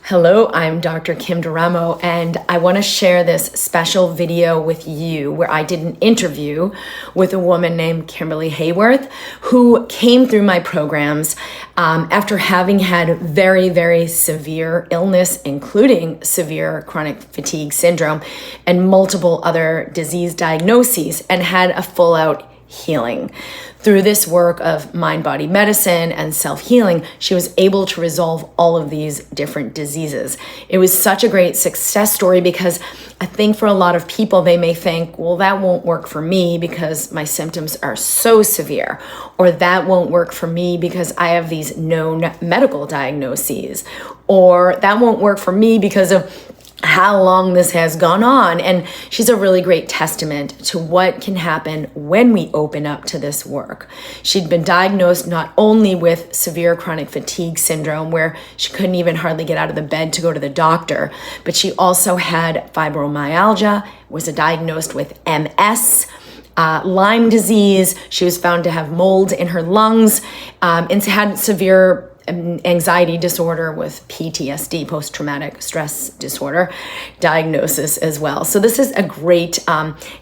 Hello, I'm Dr. Kim Duramo, and I want to share this special video with you where I did an interview with a woman named Kimberly Hayworth, who came through my programs after having had very, very severe illness, including severe chronic fatigue syndrome and multiple other disease diagnoses, and had a full-out healing. Through this work of mind-body medicine and self-healing, she was able to resolve all of these different diseases. It was such a great success story because I think for a lot of people, they may think, well, that won't work for me because my symptoms are so severe, or that won't work for me because I have these known medical diagnoses, or that won't work for me because of how long this has gone on. And she's a really great testament to what can happen when we open up to this work. She'd been diagnosed not only with severe chronic fatigue syndrome, where she couldn't even hardly get out of the bed to go to the doctor, but she also had fibromyalgia, was diagnosed with MS, Lyme disease. She was found to have mold in her lungs, and had severe anxiety disorder with PTSD, post-traumatic stress disorder diagnosis as well. So this is a great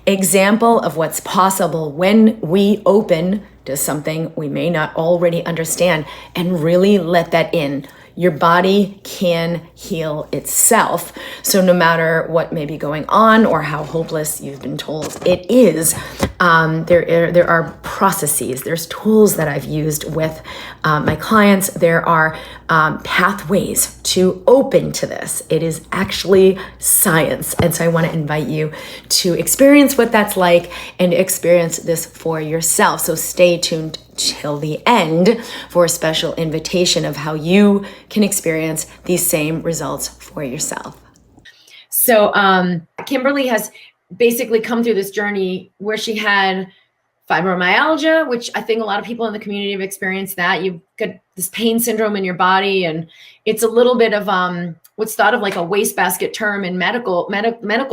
example of what's possible when we open to something we may not already understand and really let that in. Your body can heal itself. So no matter what may be going on or how hopeless you've been told it is, there are processes, there's tools that I've used with my clients. There are pathways to open to this. It is actually science. And so I want to invite you to experience what that's like and experience this for yourself. So stay tuned till the end for a special invitation of how you can experience these same results for yourself. So Kimberly has basically come through this journey where she had fibromyalgia, which I think a lot of people in the community have experienced that. You've got this pain syndrome in your body, and it's a little bit of what's thought of like a wastebasket term in medical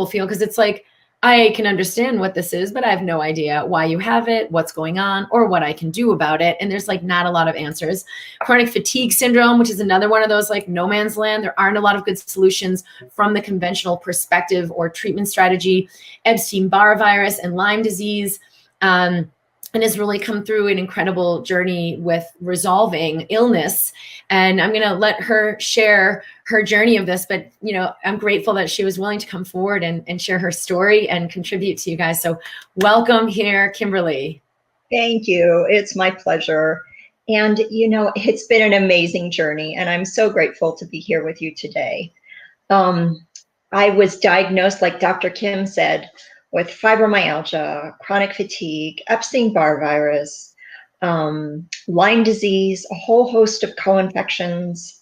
field, because it's like, I can understand what this is, but I have no idea why you have it, what's going on, or what I can do about it. And there's like not a lot of answers. Chronic fatigue syndrome, which is another one of those like no man's land. There aren't a lot of good solutions from the conventional perspective or treatment strategy. Epstein-Barr virus and Lyme disease, and has really come through an incredible journey with resolving illness. And I'm going to let her share her journey of this, but I'm grateful that she was willing to come forward and share her story and contribute to you guys. So welcome here, Kimberly. Thank you. It's my pleasure. And it's been an amazing journey, and I'm so grateful to be here with you today. I was diagnosed, like Dr. Kim said, with fibromyalgia, chronic fatigue, Epstein-Barr virus, Lyme disease, a whole host of co-infections.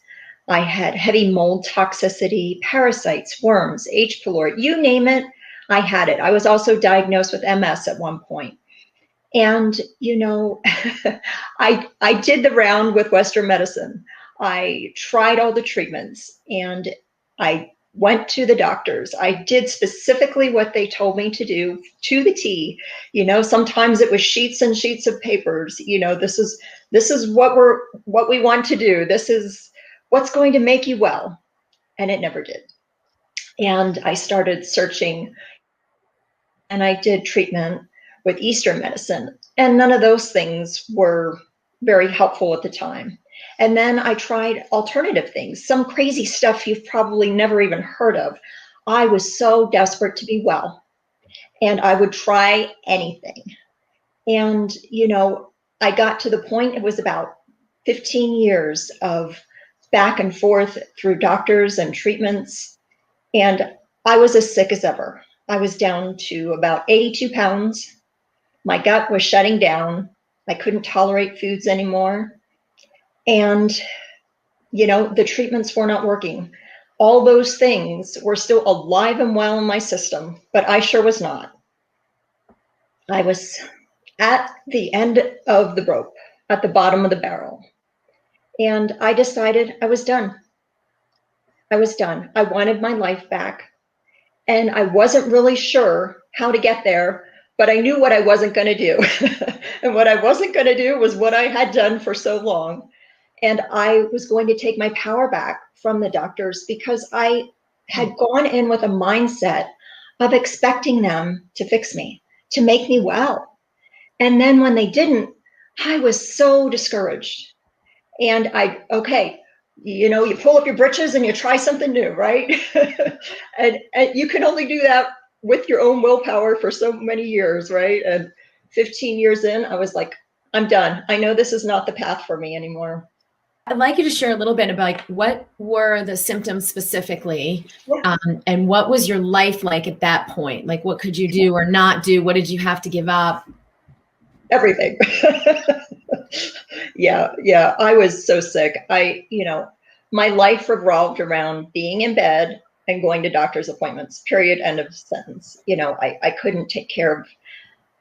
I had heavy mold toxicity, parasites, worms, H. pylori, you name it, I had it. I was also diagnosed with MS at one point. And, I did the round with Western medicine. I tried all the treatments, and I went to the doctors. I did specifically what they told me to do to the T. Sometimes it was sheets and sheets of papers. This is what we want to do. This is what's going to make you well. And it never did. And I started searching, and I did treatment with Eastern medicine, and none of those things were very helpful at the time. And then I tried alternative things, some crazy stuff you've probably never even heard of. I was so desperate to be well, and I would try anything. And, I got to the point, it was about 15 years of back and forth through doctors and treatments. And I was as sick as ever. I was down to about 82 pounds. My gut was shutting down. I couldn't tolerate foods anymore. And, the treatments were not working. All those things were still alive and well in my system, but I sure was not. I was at the end of the rope, at the bottom of the barrel. And I decided I was done. I was done. I wanted my life back. And I wasn't really sure how to get there, but I knew what I wasn't going to do. And what I wasn't going to do was what I had done for so long. And I was going to take my power back from the doctors because I had gone in with a mindset of expecting them to fix me, to make me well. And then when they didn't, I was so discouraged. And you pull up your britches and you try something new, right? and you can only do that with your own willpower for so many years, right? And 15 years in, I was like, I'm done. I know this is not the path for me anymore. I'd like you to share a little bit about like, what were the symptoms specifically, and what was your life like at that point? Like, what could you do or not do? What did you have to give up? Everything. Yeah. I was so sick. My life revolved around being in bed and going to doctor's appointments, period, end of sentence. I couldn't take care of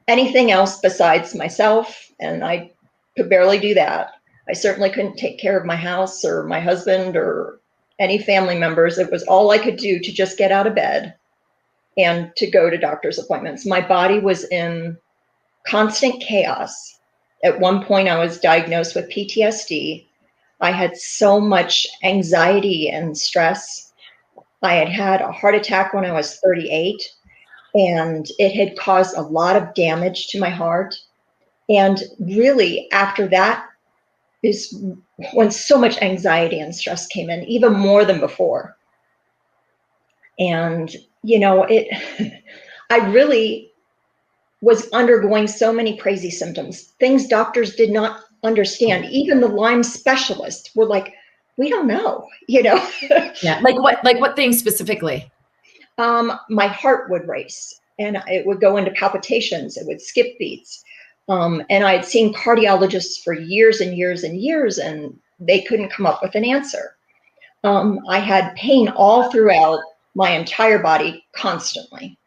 anything else besides myself, and I could barely do that. I certainly couldn't take care of my house or my husband or any family members. It was all I could do to just get out of bed and to go to doctor's appointments. My body was in constant chaos. At one point, I was diagnosed with PTSD. I had so much anxiety and stress. I had had a heart attack when I was 38, and it had caused a lot of damage to my heart. And really, after that is when so much anxiety and stress came in, even more than before. And, I really was undergoing so many crazy symptoms, things doctors did not understand. Even the Lyme specialists were like, we don't know, Yeah. Like what things specifically? My heart would race and it would go into palpitations. It would skip beats. And I had seen cardiologists for years and years and years, and they couldn't come up with an answer. I had pain all throughout my entire body constantly,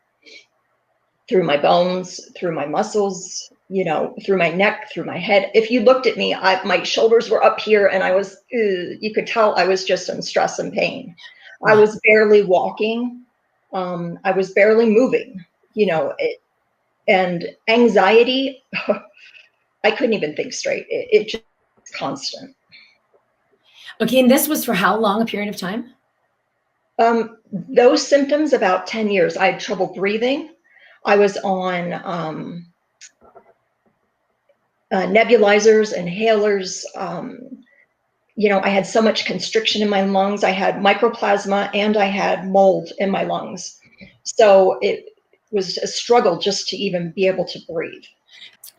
through my bones, through my muscles, through my neck, through my head. If you looked at me, my shoulders were up here, and you could tell I was just in stress and pain. I was barely walking. I was barely moving, and anxiety, I couldn't even think straight. It just constant. Okay. And this was for how long a period of time? Those symptoms, about 10 years. I had trouble breathing. I was on nebulizers, inhalers. I had so much constriction in my lungs. I had mycoplasma and I had mold in my lungs. So it was a struggle just to even be able to breathe.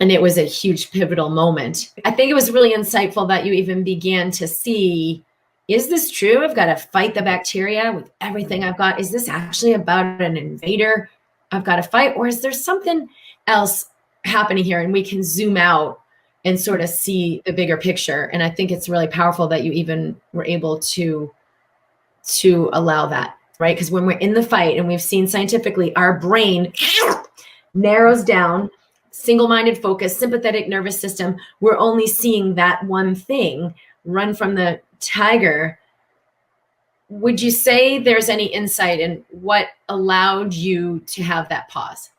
And it was a huge pivotal moment. I think it was really insightful that you even began to see, is this true? I've got to fight the bacteria with everything I've got. Is this actually about an invader I've got to fight? Or is there something else happening here? And we can zoom out and sort of see the bigger picture. And I think it's really powerful that you even were able to allow that, right? Because when we're in the fight, and we've seen scientifically, our brain narrows down, single-minded focus, sympathetic nervous system. We're only seeing that one thing, run from the tiger. Would you say there's any insight in what allowed you to have that pause?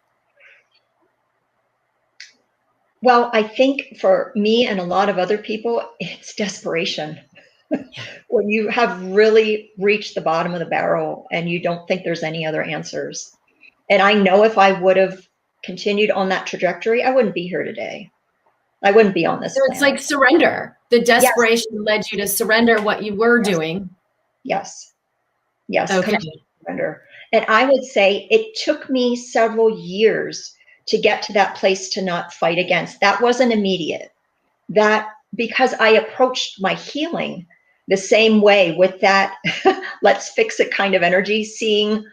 Well, I think for me and a lot of other people, it's desperation. When you have really reached the bottom of the barrel and you don't think there's any other answers. And I know if I would have continued on that trajectory, I wouldn't be here today. I wouldn't be on this. So it's like surrender. The desperation led you to surrender what you were doing. Yes. Okay. Surrender. And I would say it took me several years to get to that place to not fight against. That wasn't immediate. That because I approached my healing the same way, with that let's fix it kind of energy, seeing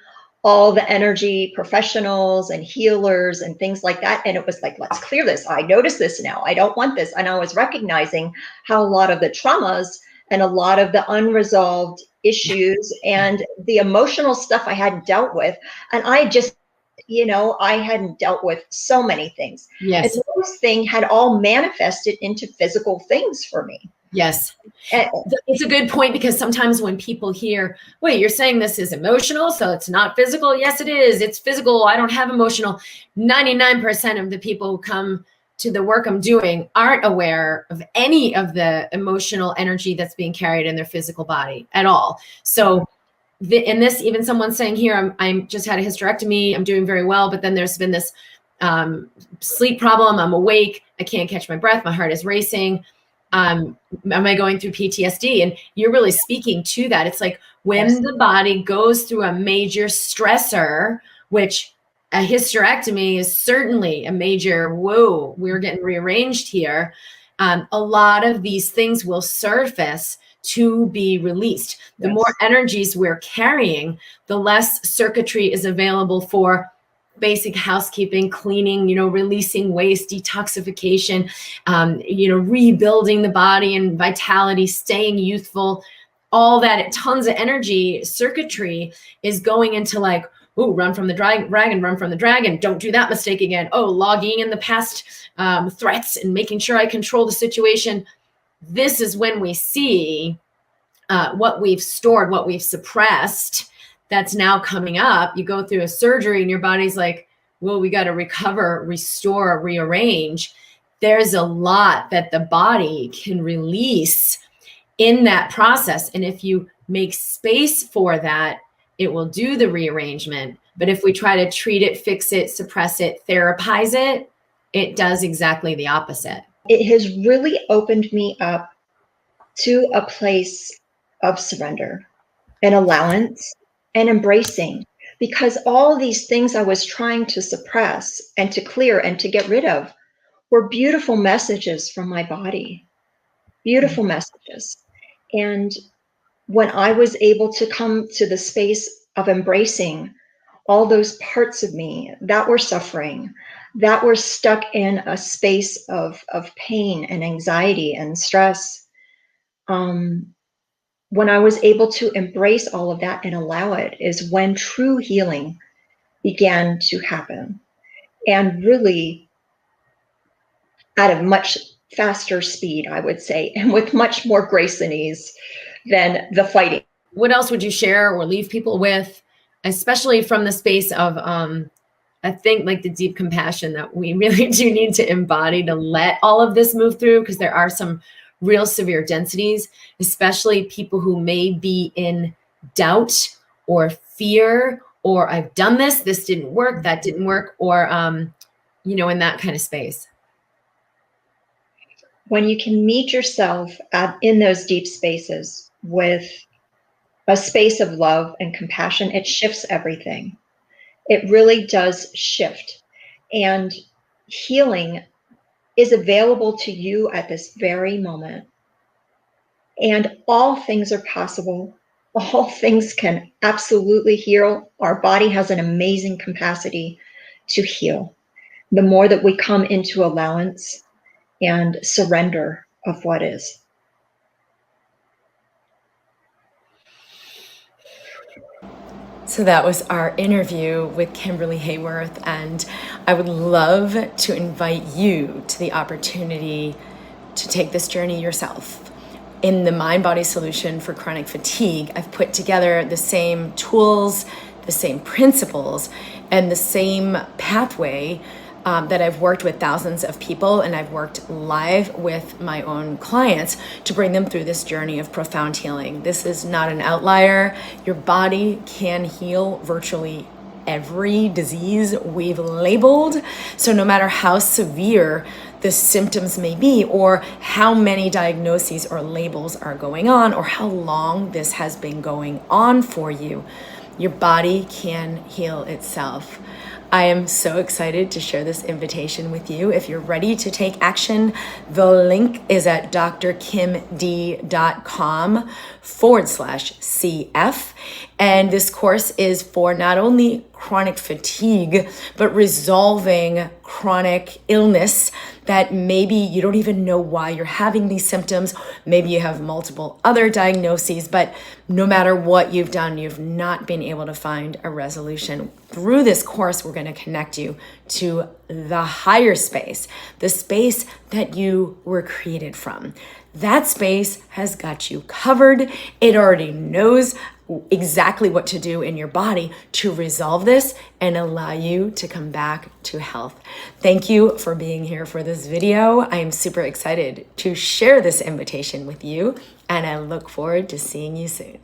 all the energy professionals and healers and things like that. And it was like, let's clear this. I notice this now. I don't want this. And I was recognizing how a lot of the traumas and a lot of the unresolved issues and the emotional stuff I hadn't dealt with. And I just, I hadn't dealt with so many things. Yes. And those things had all manifested into physical things for me. Yes. It's a good point, because sometimes when people hear, wait, you're saying this is emotional, so it's not physical? Yes, it is. It's physical. I don't have emotional. 99% of the people who come to the work I'm doing aren't aware of any of the emotional energy that's being carried in their physical body at all. So in this, even someone saying here, I'm just had a hysterectomy, I'm doing very well, but then there's been this sleep problem. I'm awake, I can't catch my breath, my heart is racing. Am I going through PTSD? And you're really speaking to that. It's like when the body goes through a major stressor, which a hysterectomy is certainly a major, whoa, we're getting rearranged here. A lot of these things will surface to be released. The more energies we're carrying, the less circuitry is available for basic housekeeping, cleaning, releasing waste, detoxification, rebuilding the body and vitality, staying youthful. All that tons of energy circuitry is going into like, ooh, run from the dragon, run from the dragon. Don't do that mistake again. Oh, logging in the past threats and making sure I control the situation. This is when we see what we've stored, what we've suppressed, that's now coming up. You go through a surgery and your body's like, well, we got to recover, restore, rearrange. There's a lot that the body can release in that process. And if you make space for that, it will do the rearrangement. But if we try to treat it, fix it, suppress it, therapize it, it does exactly the opposite. It has really opened me up to a place of surrender and allowance and embracing, because all these things I was trying to suppress and to clear and to get rid of were beautiful messages from my body, beautiful messages. And when I was able to come to the space of embracing all those parts of me that were suffering, that were stuck in a space of pain and anxiety and stress, when I was able to embrace all of that and allow it, is when true healing began to happen, and really at a much faster speed, I would say, and with much more grace and ease than the fighting. What else would you share or leave people with, especially from the space of, I think, like the deep compassion that we really do need to embody to let all of this move through, because there are some real severe densities, especially people who may be in doubt or fear, or I've done this didn't work, that didn't work, or, in that kind of space. When you can meet yourself in those deep spaces with a space of love and compassion, it shifts everything. It really does shift. And healing is available to you at this very moment. And all things are possible. All things can absolutely heal. Our body has an amazing capacity to heal. The more that we come into allowance and surrender of what is. So that was our interview with Kimberly Hayworth, and I would love to invite you to the opportunity to take this journey yourself. In the Mind Body Solution for Chronic Fatigue, I've put together the same tools, the same principles, and the same pathway that I've worked with thousands of people, and I've worked live with my own clients to bring them through this journey of profound healing. This is not an outlier. Your body can heal virtually every disease we've labeled. So no matter how severe the symptoms may be, or how many diagnoses or labels are going on, or how long this has been going on for you, your body can heal itself. I am so excited to share this invitation with you. If you're ready to take action, the link is at drkimd.com/CF. And this course is for not only chronic fatigue, but resolving chronic illness that maybe you don't even know why you're having these symptoms. Maybe you have multiple other diagnoses, but no matter what you've done, you've not been able to find a resolution. Through this course, we're going to connect you to the higher space, the space that you were created from, that space has got you covered. It already knows exactly what to do in your body to resolve this and allow you to come back to health. Thank you for being here for this video. I am super excited to share this invitation with you, and I look forward to seeing you soon.